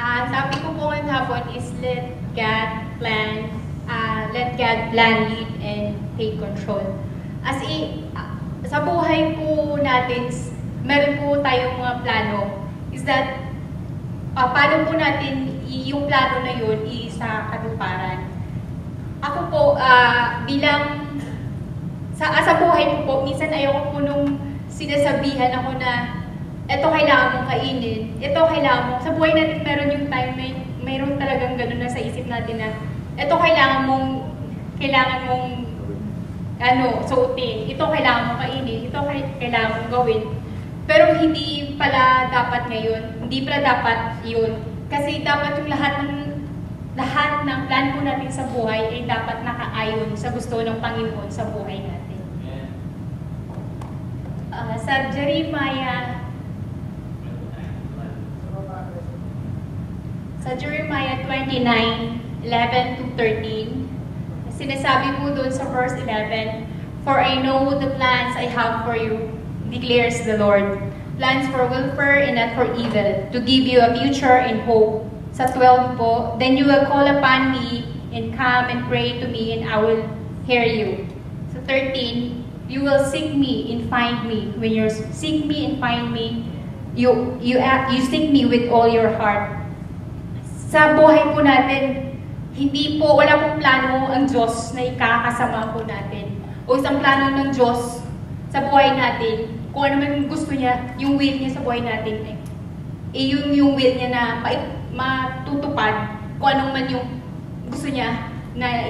Sabi ko po ngayong hapon is let God plan, lead, and take control. Sa buhay po natin, meron po tayong mga plano, is that paano po natin yung plano na yun sa katuparan. Ako po, bilang sa buhay ko po, minsan ayoko po nung sinasabihan ako na ito kailangan mong kainin, ito kailangan mo. Sa buhay natin meron yung time na mayroon talagang ganun na sa isip natin na ito kailangan mong suotin, ito kailangan mong kainin, ito kailangan mong gawin. Pero hindi pala dapat ngayon, hindi pala dapat yun. Kasi dapat yung lahat ng plan po natin sa buhay ay dapat nakaayon sa gusto ng Panginoon sa buhay natin. Sa Jeremiah 29:11-13, sinasabi po doon sa verse 11, "For I know the plans I have for you, declares the Lord, plans for welfare and not for evil, to give you a future and hope." Sa 12 po, "Then you will call upon me and come and pray to me and I will hear you." Sa 13, "You will seek me and find me. When you seek me and find me, you seek me with all your heart." Sa buhay po natin, wala pong plano ang Diyos na ikakasama po natin. O isang plano ng Diyos sa buhay natin, kung ano man gusto niya, yung will niya sa buhay natin, yun yung will niya na matutupad kung anong man yung gusto niya na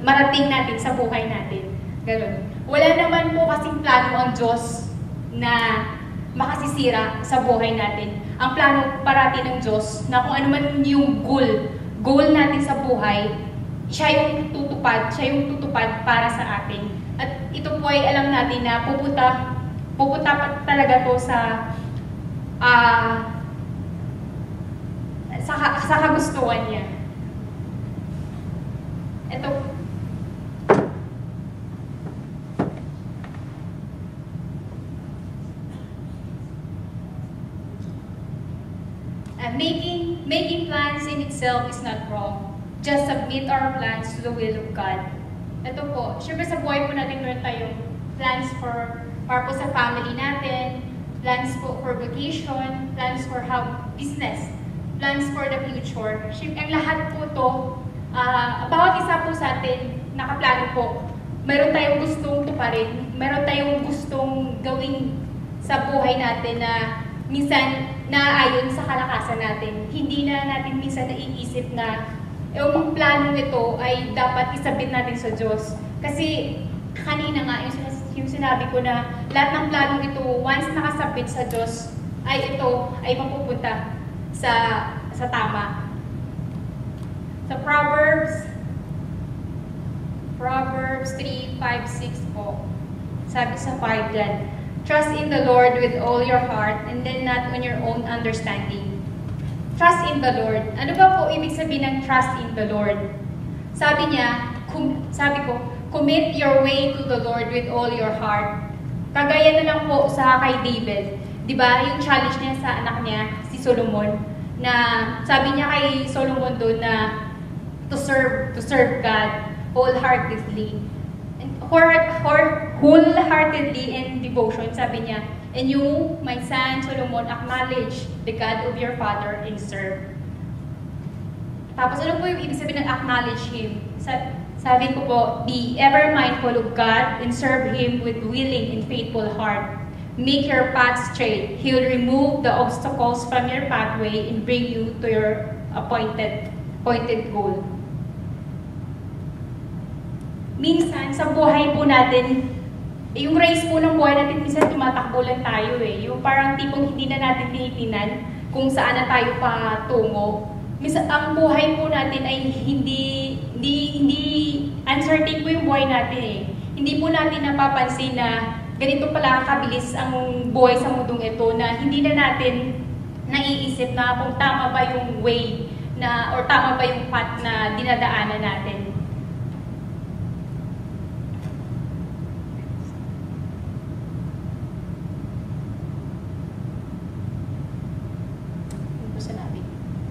marating natin sa buhay natin. Ganun. Wala naman po kasing plano ang Diyos na makasisira sa buhay natin. Ang plano parati ng Diyos na kung ano man yung goal natin sa buhay, siya yung tutupad para sa atin. At ito po ay alam natin na pupunta pa talaga to sa kagustuhan niya. Ito, making plans in itself is not wrong. Just submit our plans to the will of God. Ito po, syempre sa buhay po natin meron tayong plans para po sa family natin, plans po for vacation, plans for business, plans for the future. Syempre, ang lahat po to, bawat isa po sa atin, nakaplano po. Meron tayong gustong tuparin, meron tayong gustong gawin sa buhay natin na minsan naayon sa kalakasan natin. Hindi na natin minsan naiisip na yung plano nito ay dapat isabit natin sa Diyos. Kasi kanina nga, yung sinabi ko na lahat ng plano ito, once nakasabit sa Diyos, ito ay mapupunta sa tama. Sa Proverbs 3:5-6 po, sabi sa 5 dyan, "Trust in the Lord with all your heart and then not on your own understanding." Trust in the Lord. Ano ba po ibig sabihin ng trust in the Lord? Sabi ko, commit your way to the Lord with all your heart. Kagaya na lang po sa kay David. Diba, yung challenge niya sa anak niya, si Solomon, na sabi niya kay Solomon doon na to serve God wholeheartedly. Wholeheartedly in devotion, sabi niya, "And you, my son Solomon, acknowledge the God of your father and serve." Tapos ano po yung ibig sabihin ng acknowledge Him? Sabi ko po, "Be ever mindful of God and serve Him with willing and faithful heart. Make your path straight. He will remove the obstacles from your pathway and bring you to your appointed goal." Minsan, sa buhay po natin, yung race po ng buhay natin, minsan tumatakbo lang tayo Yung parang tipong hindi na natin tinitinan kung saan na tayo patungo. Minsan, ang buhay po natin ay hindi uncertain po yung buhay natin Hindi po natin napapansin na ganito pala kabilis ang buhay sa mundong ito na hindi na natin naiisip na kung tama ba yung way or tama ba yung path na dinadaanan natin.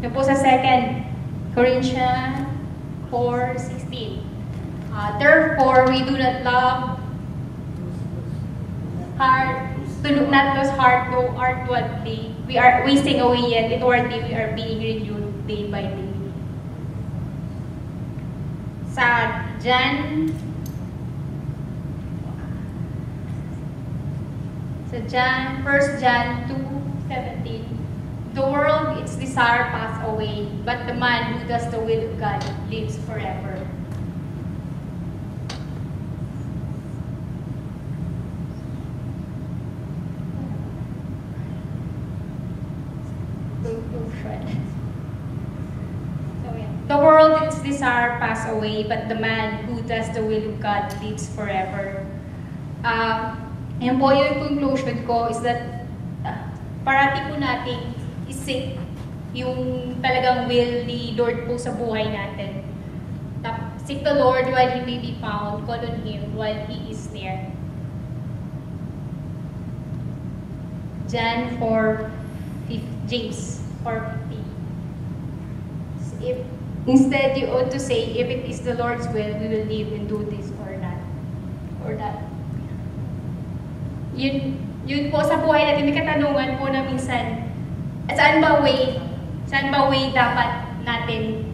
Yun po sa 2 Corinthians 4:16. Therefore, we do not love heart, not lose heart, though outwardly we are wasting away, yet inwardly we are being renewed day by day. Sa John 1 John 2:17, the world, its desire pass away, but the man who does the will of God lives forever. The world, its desire pass away, but the man who does the will of God lives forever. Yan po yung conclusion ko is that parati po nating isip yung talagang will ni Lord po sa buhay natin. Seek the Lord while He may be found, call on Him while He is near. James 4:50. If instead you ought to say, if it is the Lord's will, we will live and do this or that. Or that. Yun po sa buhay natin, may katanungan po na minsan, saan ba way dapat natin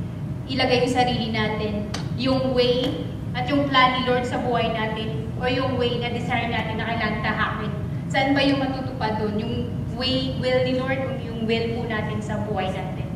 ilagay yung sarili natin? Yung way at yung plan ni Lord sa buhay natin, o yung way na desire natin na kailangan tahakin? Saan ba yung matutupad doon? Yung will ni Lord o yung will po natin sa buhay natin?